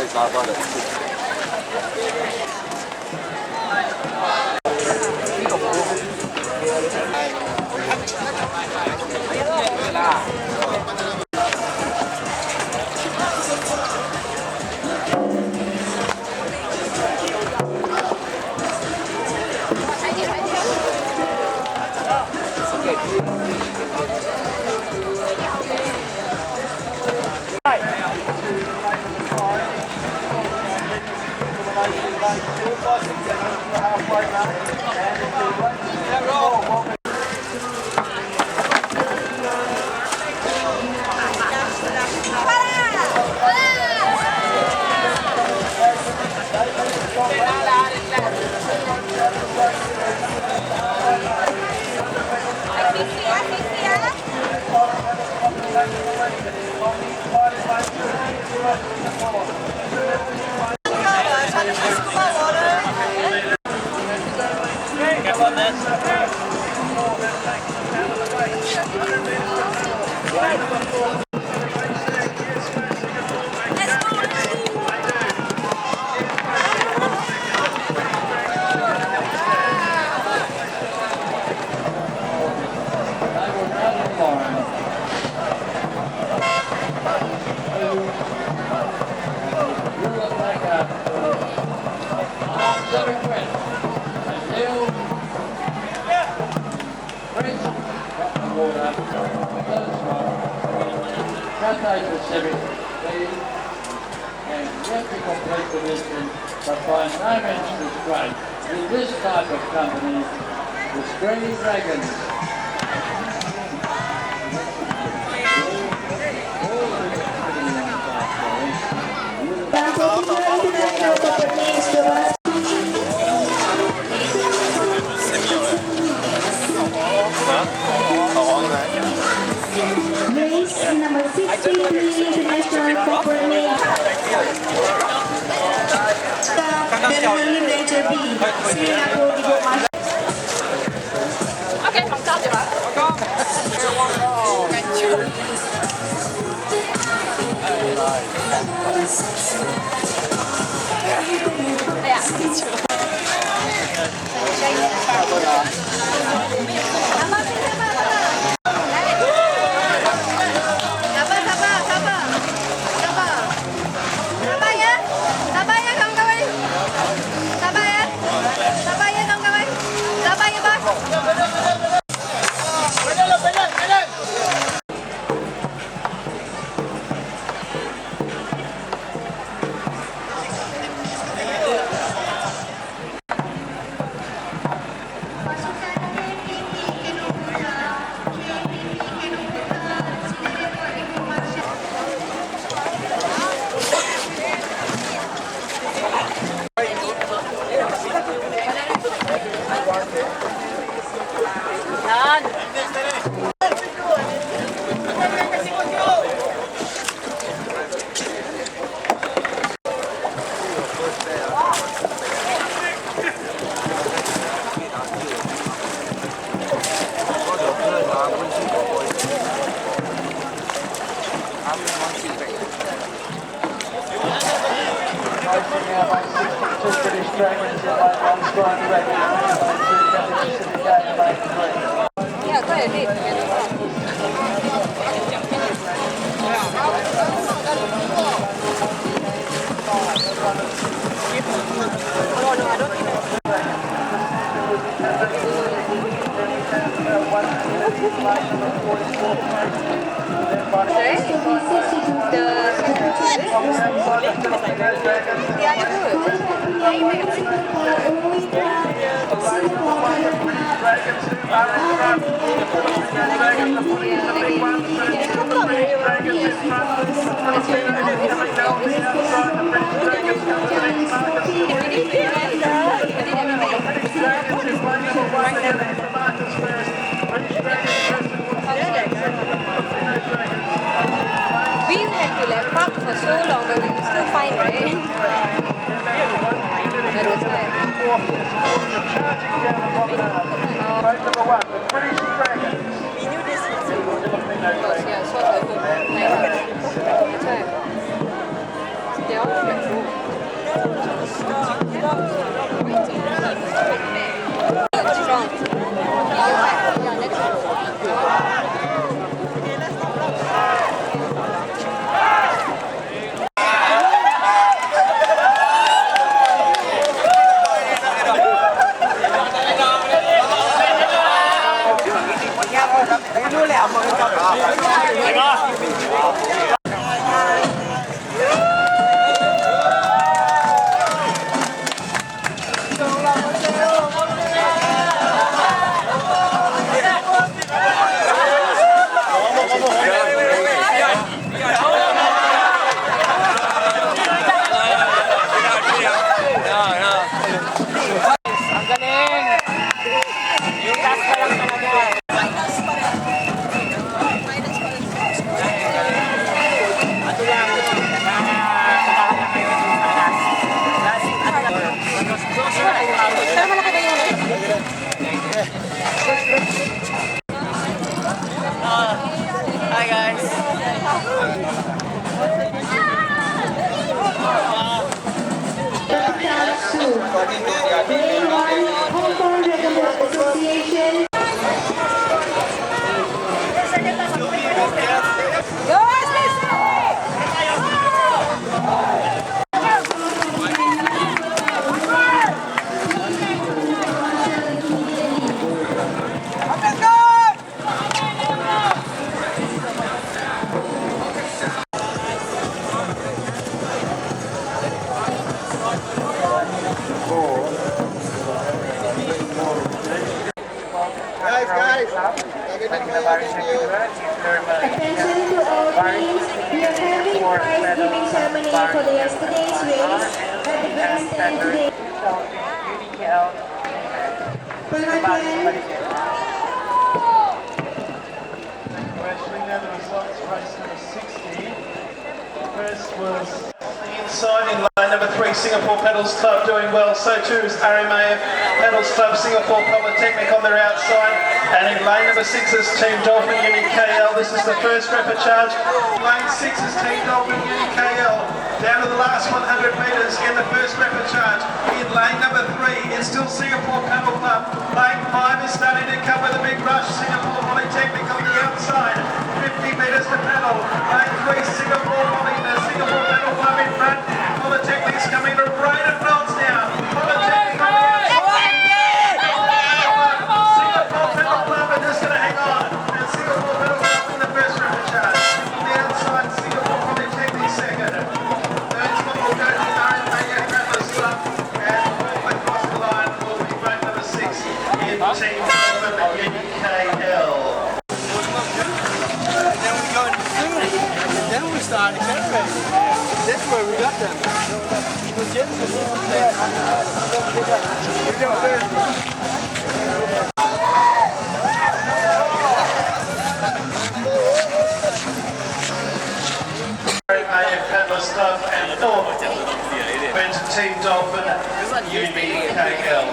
以沙发的。Dạ, Association. Attention to all teams, we are having prize giving ceremony for the yesterday's race at the grandstand today. Perhatian. Actually, now the results, race number 60. First was the inside in lane number 3, Singapore Pedals Club doing well. So too is RMAF Pedals Club, Singapore Polytechnic on their outside. And in lane number 6 is Team Dolphin Uni KL. This is the first rapid charge. Lane 6 is Team Dolphin Uni KL. Down to the last 100 metres in the first rapid charge. In lane number 3 is still Singapore Paddle Club. Lane 5 is starting to come with a big rush. Singapore Polytechnic on the outside. 50 metres to paddle. Lane 3 Singapore Paddle Club in front. Polytechnic's coming to right at Knowles now. Polytechnic on the outside. Singapore Paddle Club are just going to hang on. And Singapore Paddle Club in the first rapid charge. On the outside, Singapore Polytechnic second. Third spot will go to RMAF Paddlers Club. And across the line will be race number 6 in Team Dolphin UKL. Then we started caravan. That's where we got them. RMAF Paddlers Club and 4th went to Team Dolphin UKL.